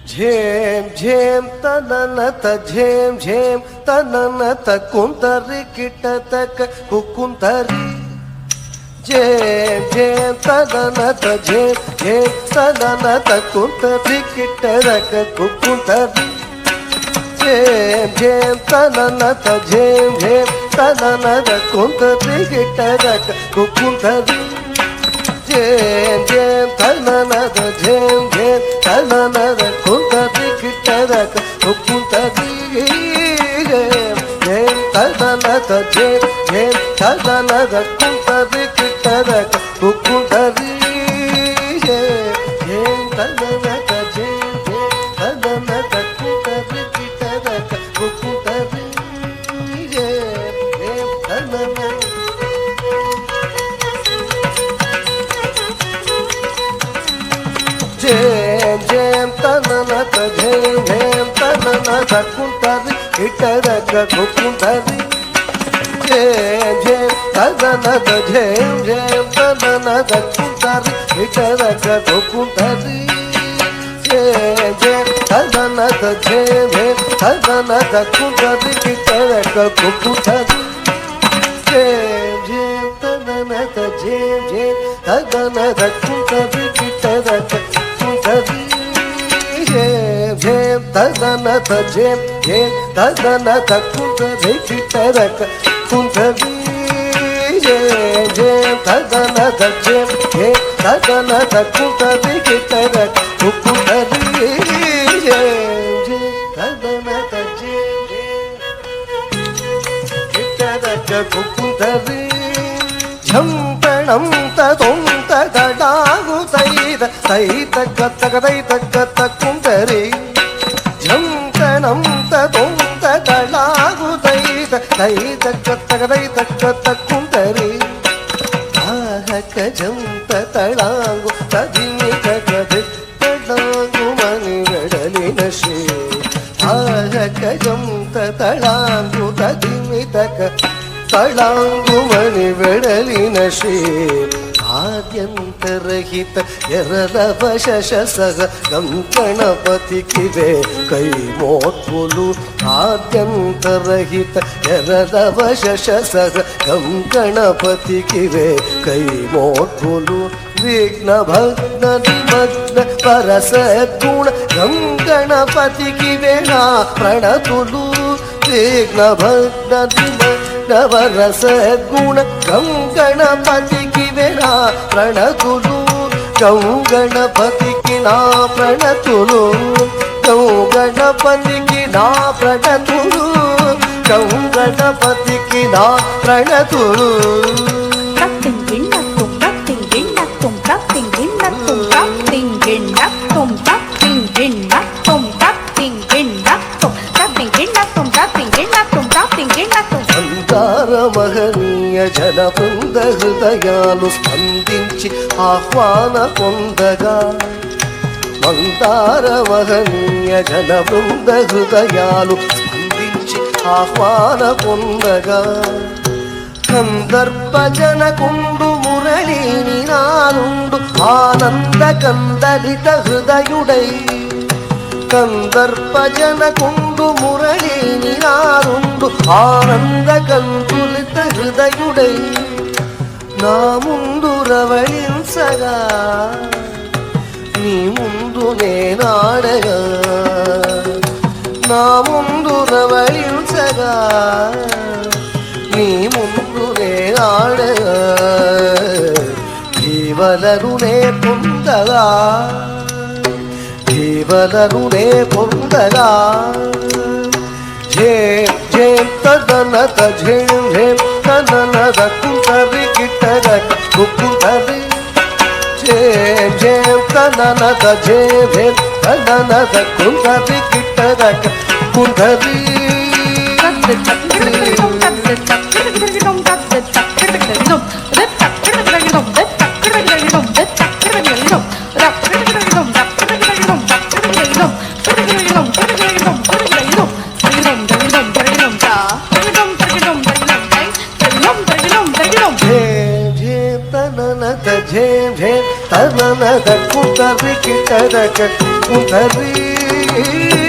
ಝೇಂ ಝೇಂ ತನನತ ಝೇಂ ಝೇಂ ತನನತ ಕುಂತರಿ ಕಿಟ್ಟತಕ ಕುಕ್ಕುಂತರಿ ಝೇಂ ಝೇಂ ತನನತ ಝೇಂ ಝೇಂ ತನನತ ಕುಂತರಿ ಕಿಟ್ಟತಕ ಕುಕ್ಕುಂತರಿ ಝೇಂ ಝೇಂ ತನನತ ಝೇಂ ಝೇಂ ತನನತ ಕುಂತರಿ ಕಿಟ್ಟತಕ ಕುಕ್ಕುಂತರಿ ಝೇಂ ಝೇಂ ತನನತ ಝೇಂ ಝೇಂ ತನನತ ಕುಂತರಿ ಕಿಟ್ಟತಕ ಕುಕ್ಕುಂತರಿ ಝೇಂ ಝೇಂ ತನನತ ಝೇಂ ಝೇಂ ತನನತ ಕುಂತರಿ ಕಿಟ್ಟತಕ ಕುಕ್ಕುಂತರಿ ಝೇಂ ಝೇಂ ತನನತ ಝೇಂ ಝೇಂ ತನನತ ಕುಂತರಿ ಕಿಟ್ಟತಕ ಕುಕ್ಕುಂತರಿ ಝೇಂ ಝೇಂ ತನನತ ಝೇಂ ಝೇಂ ತನನತ ಝೇಂ ಝೇಂ ತನನತ ಕುಂತರಿ ಕಿಟ್ಟತಕ ಕುಕ್ಕುಂತರಿ ಝೇಂ ಝೇಂ ತನನತ ಝೇಂ ಝೇಂ ತನನತ ಕುಂತರಿ ಕಿಟ್ಟತಕ ಕುಕ್ಕುಂತರಿ ಝೇಂ ಝೇಂ ತನನತ ಝೇಂ ಝೇಂ ತನನತ ಕುಂತರಿ ಕಿಟ್ಟತಕ ಕುಕ್ಕುಂತರಿ ಝೇಂ ಝೇಂ ತನನತ ಝೇಂ ಝೇಂ ತನನತ ಕುಂತರಿ ಕಿಟ್ಟತಕ ಕುಕ್ಕುಂತರಿ ಝೇಂ ಝೇಂ ತನನತ ಝೇಂ ಝೇಂ ತನನತ ಕುಂತರಿ ಕಿಟ್ಟತಕ ಕುಕ್ಕುಂತರಿ ಝೇಂ ಝೇಂ ತನನತ ಝೇಂ ಝೇಂ ತನನತ ಕುಂತರಿ ಕಿಟ್ಟತಕ ಕುಕ್ಕುಂತರಿ ಝೇಂ ಝೇಂ ತನನತ ಝೇಂ ಝೇಂ ಕಿಟ್ಟತಕ ಕುಕ್ಕುಂತರಿ ಝಂಪಣಂ ತೊಂತ ತಡಾಗು ತೈದ ತೈತಕ ತಗದೈತಕ ತಕ್ಕುಂತರಿ ಝಂಪಣಂ ತೊಂತ ತಡಾಗು ತೈದ ತೈತಕ ತಗದೈತಕ ತಕ್ಕುಂತರಿ ಆಹಕ ಜಂಪ ತಳಾಗು ತದಿಮಿತಕ ತಡಾಗು ಮನಿಗಡಲಿನ ಶ್ರೀ ಆಹಕ ಜಂಪ ತಳಾಗು ತದಿಮಿತಕ ತಳಾಂಗು ಮನಿ ಬೆಡಲಿನ ಶ್ರೀ ಆದ್ಯಂತರಹಿತ ಎರರವ ಶಶಸಗ ಗಂಗಣಪತಿ ಕಿವೆ ಕೈ ಮೋತ್ಪುಲು ಆದ್ಯಂತರಹಿತ ಎರರವ ಶಶಸಗ ಗಂಗಣಪತಿ ಕಿವೆ ಕೈ ಮೋತ್ಪುಲು ವಿಘ್ನ ಭಗ್ನ ನಿಮಗ್ನ ಪರಸ ಗುಣ ಗಂಗಣಪತಿ ಕಿವೆ ನಾ ಪ್ರಣತುಲು ವಿಘ್ನ ಭಗ್ನ ನಿಮಗ್ನ ನವರಸ ಗುಣ ಗಂಗಣಪತಿ ಕಿವೆನಾ ಪ್ರಣತುಲು ಗಂಗಣಪತಿ ಕಿನಾ ಪ್ರಣತುಲು ಗಂಗಣಪತಿ ಕಿನಾ ಪ್ರಣತುಲು ಗಂಗಣಪತಿ ಕಿನಾ ಪ್ರಣತುಲು మహనీయ జన బృంద హృదయాలు స్పందించి ఆహ్వాన పొందగా మందార మహనీయ జన బృంద హృదయాలు స్పందించి ఆహ్వాన పొందగా కందర్ప జనకుండు మురళీ నినాదుండు ఆనంద కందలిత హృదయుడై కందర్ప జనకుండు మురళీ నినాదుండు ఆనంద కంతులిత హృదయుడై నా ముందు రవళించగా నీ ముందు నేనాడగా నా ముందు రవళించగా నీ ముందు నేనాడగా జీవనరునే పొందగా జీవనరునే పొందగా ఝేం ఝేం తదనత ఝేం ఝేం తదనత కుతరి కిట్టతక కుక్కుతరి ఝేం ఝేం తదనత ఝేం ఝేం తదనత కుతరి కిట్టతక కుతరి झेम झेम तननद झेम झेम तननद कुंतरी किटरक कुंतरी